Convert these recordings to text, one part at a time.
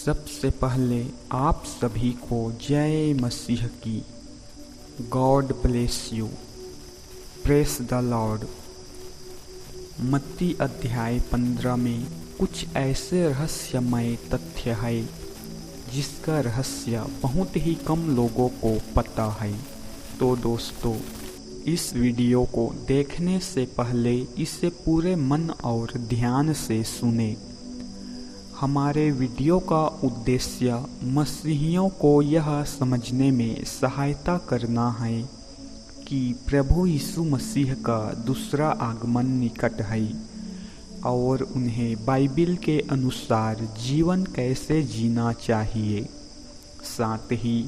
सबसे पहले आप सभी को जय मसीह की। God bless you. Press the Lord. मत्ती अध्याय 15 में कुछ ऐसे रहस्यमय तथ्य है जिसका रहस्य बहुत ही कम लोगों को पता है। तो दोस्तों, इस वीडियो को देखने से पहले इसे पूरे मन और ध्यान से सुने। हमारे वीडियो का उद्देश्य मसीहियों को यह समझने में सहायता करना है कि प्रभु यीशु मसीह का दूसरा आगमन निकट है और उन्हें बाइबिल के अनुसार जीवन कैसे जीना चाहिए। साथ ही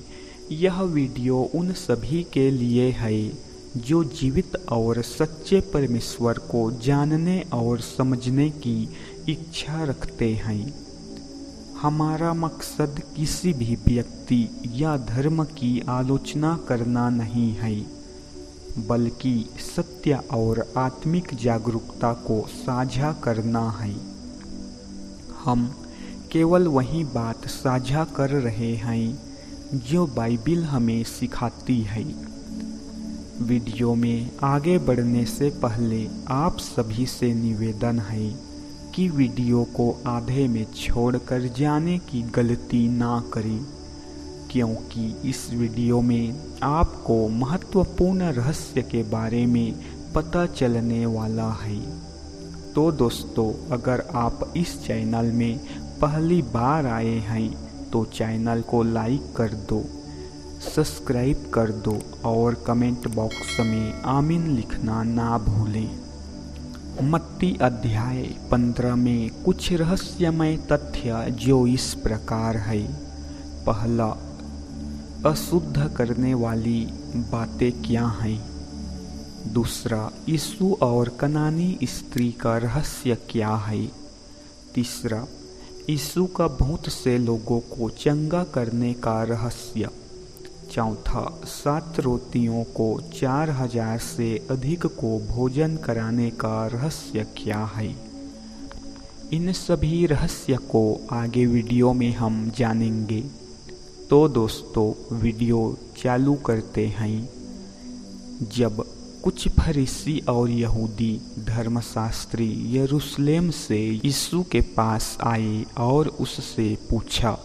यह वीडियो उन सभी के लिए है जो जीवित और सच्चे परमेश्वर को जानने और समझने की इच्छा रखते हैं। हमारा मकसद किसी भी व्यक्ति या धर्म की आलोचना करना नहीं है, बल्कि सत्य और आत्मिक जागरूकता को साझा करना है। हम केवल वही बात साझा कर रहे हैं जो बाइबिल हमें सिखाती है। वीडियो में आगे बढ़ने से पहले आप सभी से निवेदन है कि वीडियो को आधे में छोड़कर जाने की गलती ना करें, क्योंकि इस वीडियो में आपको महत्वपूर्ण रहस्य के बारे में पता चलने वाला है। तो दोस्तों, अगर आप इस चैनल में पहली बार आए हैं तो चैनल को लाइक कर दो, सब्सक्राइब कर दो और कमेंट बॉक्स में आमीन लिखना ना भूलें। मत्ती अध्याय 15 में कुछ रहस्यमय तथ्य जो इस प्रकार है। पहला, अशुद्ध करने वाली बातें क्या हैं। दूसरा, यीशु और कनानी स्त्री का रहस्य क्या है। तीसरा, यीशु का बहुत से लोगों को चंगा करने का रहस्य। चौथा, 7 रोटियों को 4000 से अधिक को भोजन कराने का रहस्य क्या है। इन सभी रहस्य को आगे वीडियो में हम जानेंगे। तो दोस्तों, वीडियो चालू करते हैं। जब कुछ फरीसी और यहूदी धर्मशास्त्री यरूशलेम से यीशु के पास आए और उससे पूछा,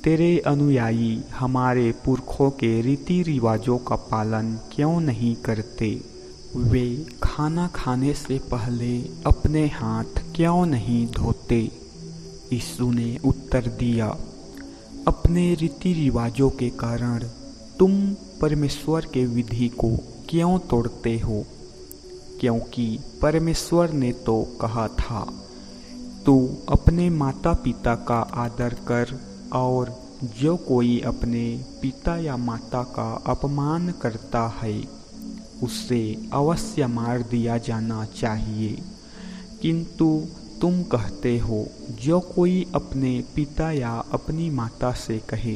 तेरे अनुयायी हमारे पुरखों के रीति रिवाजों का पालन क्यों नहीं करते? वे खाना खाने से पहले अपने हाथ क्यों नहीं धोते? यीशु ने उत्तर दिया, अपने रीति रिवाजों के कारण तुम परमेश्वर के विधि को क्यों तोड़ते हो? क्योंकि परमेश्वर ने तो कहा था, तू अपने माता पिता का आदर कर, और जो कोई अपने पिता या माता का अपमान करता है उसे अवश्य मार दिया जाना चाहिए। किंतु तुम कहते हो, जो कोई अपने पिता या अपनी माता से कहे,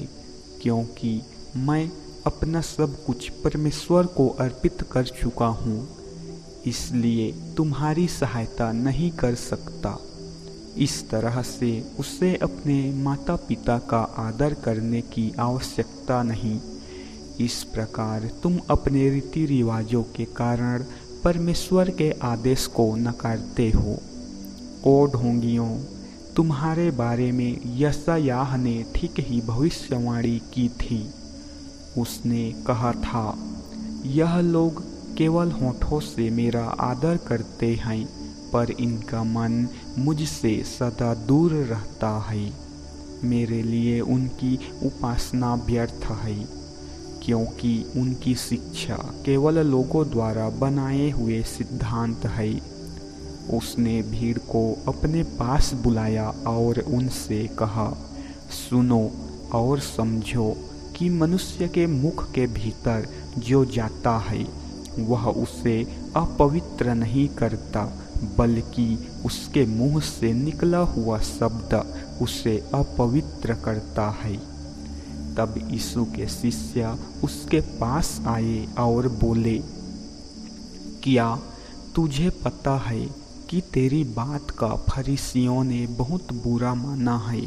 क्योंकि मैं अपना सब कुछ परमेश्वर को अर्पित कर चुका हूँ, इसलिए तुम्हारी सहायता नहीं कर सकता, इस तरह से उसे अपने माता पिता का आदर करने की आवश्यकता नहीं। इस प्रकार तुम अपने रीति रिवाजों के कारण परमेश्वर के आदेश को नकारते हो। ओ ढोंगियों, तुम्हारे बारे में यशायाह ने ठीक ही भविष्यवाणी की थी। उसने कहा था, यह लोग केवल होठों से मेरा आदर करते हैं, पर इनका मन मुझसे सदा दूर रहता है। मेरे लिए उनकी उपासना व्यर्थ है, क्योंकि उनकी शिक्षा केवल लोगों द्वारा बनाए हुए सिद्धांत है। उसने भीड़ को अपने पास बुलाया और उनसे कहा, सुनो और समझो कि मनुष्य के मुख के भीतर जो जाता है वह उसे अपवित्र नहीं करता, बल्कि उसके मुंह से निकला हुआ शब्द उसे अपवित्र करता है। तब यीशु के शिष्य उसके पास आए और बोले, क्या तुझे पता है कि तेरी बात का फरीसियों ने बहुत बुरा माना है?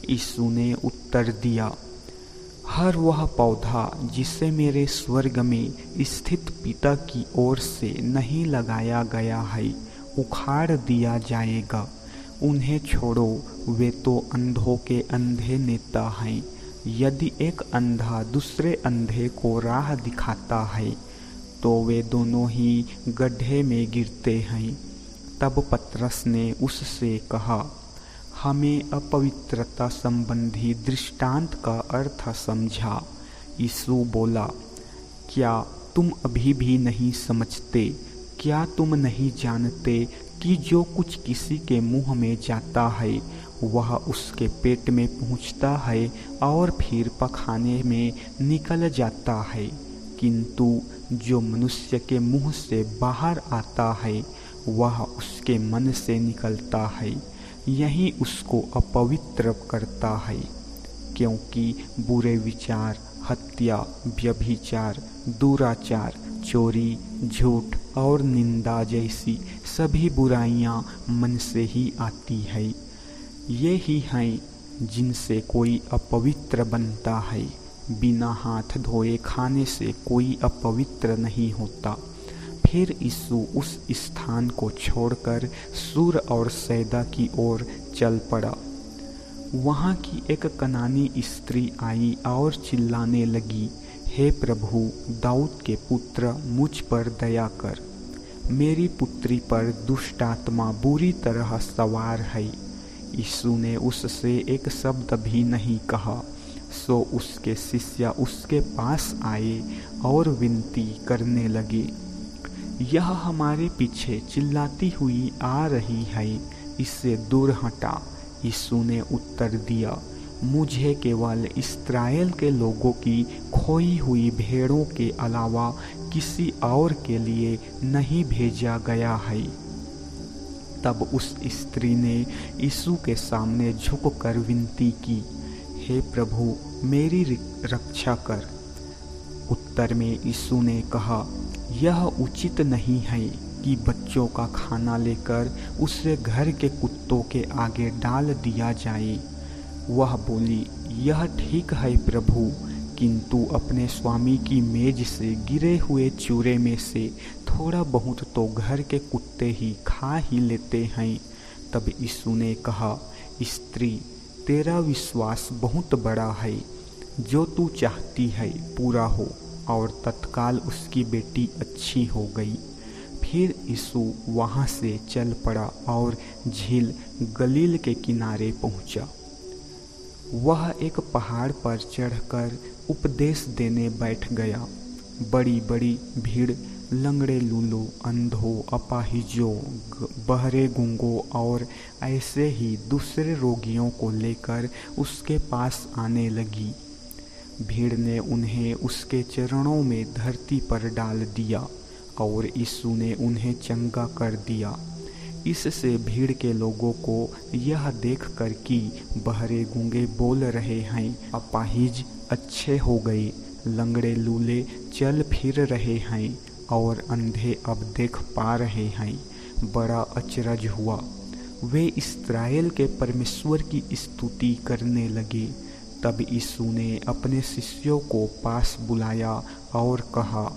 यीशु ने उत्तर दिया, हर वह पौधा जिसे मेरे स्वर्ग में स्थित पिता की ओर से नहीं लगाया गया है, उखाड़ दिया जाएगा। उन्हें छोड़ो, वे तो अंधों के अंधे नेता हैं। यदि एक अंधा दूसरे अंधे को राह दिखाता है, तो वे दोनों ही गड्ढे में गिरते हैं। तब पतरस ने उससे कहा, हमें अपवित्रता संबंधी दृष्टांत का अर्थ समझा। यीशु बोला, क्या तुम अभी भी नहीं समझते? क्या तुम नहीं जानते कि जो कुछ किसी के मुंह में जाता है वह उसके पेट में पहुंचता है और फिर पखाने में निकल जाता है, किंतु जो मनुष्य के मुंह से बाहर आता है वह उसके मन से निकलता है, यही उसको अपवित्र करता है। क्योंकि बुरे विचार, हत्या, व्यभिचार, दुराचार, चोरी, झूठ और निंदा जैसी सभी बुराइयां मन से ही आती है। ये ही हैं जिनसे कोई अपवित्र बनता है। बिना हाथ धोए खाने से कोई अपवित्र नहीं होता। फिर यीशु उस स्थान को छोड़कर सूर और सैदा की ओर चल पड़ा। वहाँ की एक कनानी स्त्री आई और चिल्लाने लगी, हे प्रभु, दाऊद के पुत्र, मुझ पर दया कर। मेरी पुत्री पर दुष्ट आत्मा बुरी तरह सवार है। यीशु ने उससे एक शब्द भी नहीं कहा। सो उसके शिष्य उसके पास आए और विनती करने लगे, यह हमारे पीछे चिल्लाती हुई आ रही है, इससे दूर हटा। यीशु ने उत्तर दिया, मुझे केवल इस्राएल के लोगों की खोई हुई भेड़ों के अलावा किसी और के लिए नहीं भेजा गया है। तब उस स्त्री ने यीशु के सामने झुककर विनती की, हे प्रभु, मेरी रक्षा कर। उत्तर में यीशु ने कहा, यह उचित नहीं है कि बच्चों का खाना लेकर उसे घर के कुत्तों के आगे डाल दिया जाए। वह बोली, यह ठीक है प्रभु, किंतु अपने स्वामी की मेज से गिरे हुए चूरे में से थोड़ा बहुत तो घर के कुत्ते ही खा ही लेते हैं। तब यीशु ने कहा, स्त्री, तेरा विश्वास बहुत बड़ा है, जो तू चाहती है पूरा हो। और तत्काल उसकी बेटी अच्छी हो गई। फिर यीशु वहाँ से चल पड़ा और झील गलील के किनारे पहुँचा। वह एक पहाड़ पर चढ़कर उपदेश देने बैठ गया। बड़ी बड़ी भीड़ लंगड़े, लूलों, अंधों, अपाहिजों, बहरे, गूंगों और ऐसे ही दूसरे रोगियों को लेकर उसके पास आने लगी। भीड़ ने उन्हें उसके चरणों में धरती पर डाल दिया और यीशु ने उन्हें चंगा कर दिया। इससे भीड़ के लोगों को यह देखकर कि बहरे, गूंगे बोल रहे हैं, अपाहिज अच्छे हो गए, लंगड़े, लूले चल फिर रहे हैं और अंधे अब देख पा रहे हैं, बड़ा अचरज हुआ। वे इस्राएल के परमेश्वर की स्तुति करने लगे। तब यीशु ने अपने शिष्यों को पास बुलाया और कहा,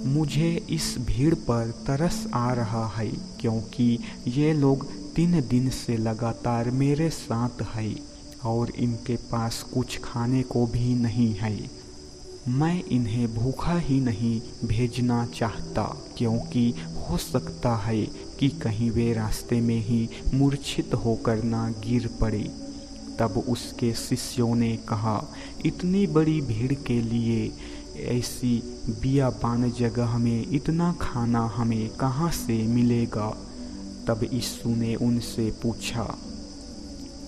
मुझे इस भीड़ पर तरस आ रहा है, क्योंकि ये लोग 3 दिन से लगातार मेरे साथ हैं और इनके पास कुछ खाने को भी नहीं है। मैं इन्हें भूखा ही नहीं भेजना चाहता, क्योंकि हो सकता है कि कहीं वे रास्ते में ही मूर्छित होकर ना गिर पड़े। तब उसके शिष्यों ने कहा, इतनी बड़ी भीड़ के लिए ऐसी बियाबान जगह में इतना खाना हमें कहाँ से मिलेगा? तब यीशु ने उनसे पूछा,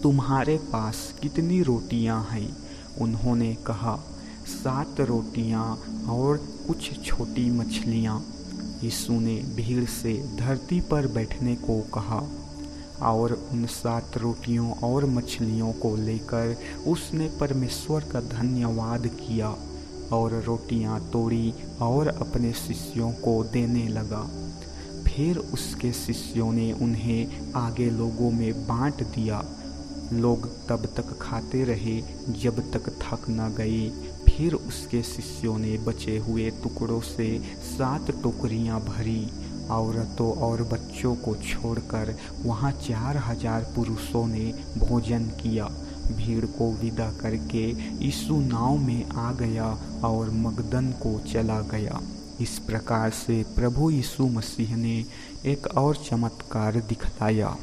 तुम्हारे पास कितनी रोटियां हैं? उन्होंने कहा, 7 रोटियां और कुछ छोटी मछलियां। यीशु ने भीड़ से धरती पर बैठने को कहा और उन 7 रोटियों और मछलियों को लेकर उसने परमेश्वर का धन्यवाद किया और रोटियां तोड़ी और अपने शिष्यों को देने लगा। फिर उसके शिष्यों ने उन्हें आगे लोगों में बांट दिया। लोग तब तक खाते रहे जब तक थक न गए। फिर उसके शिष्यों ने बचे हुए टुकड़ों से 7 टोकरियां भरी। औरतों और बच्चों को छोड़कर वहां 4000 पुरुषों ने भोजन किया। भीड़ को विदा करके यीशु नाव में आ गया और मगदन को चला गया। इस प्रकार से प्रभु यीशु मसीह ने एक और चमत्कार दिखलाया।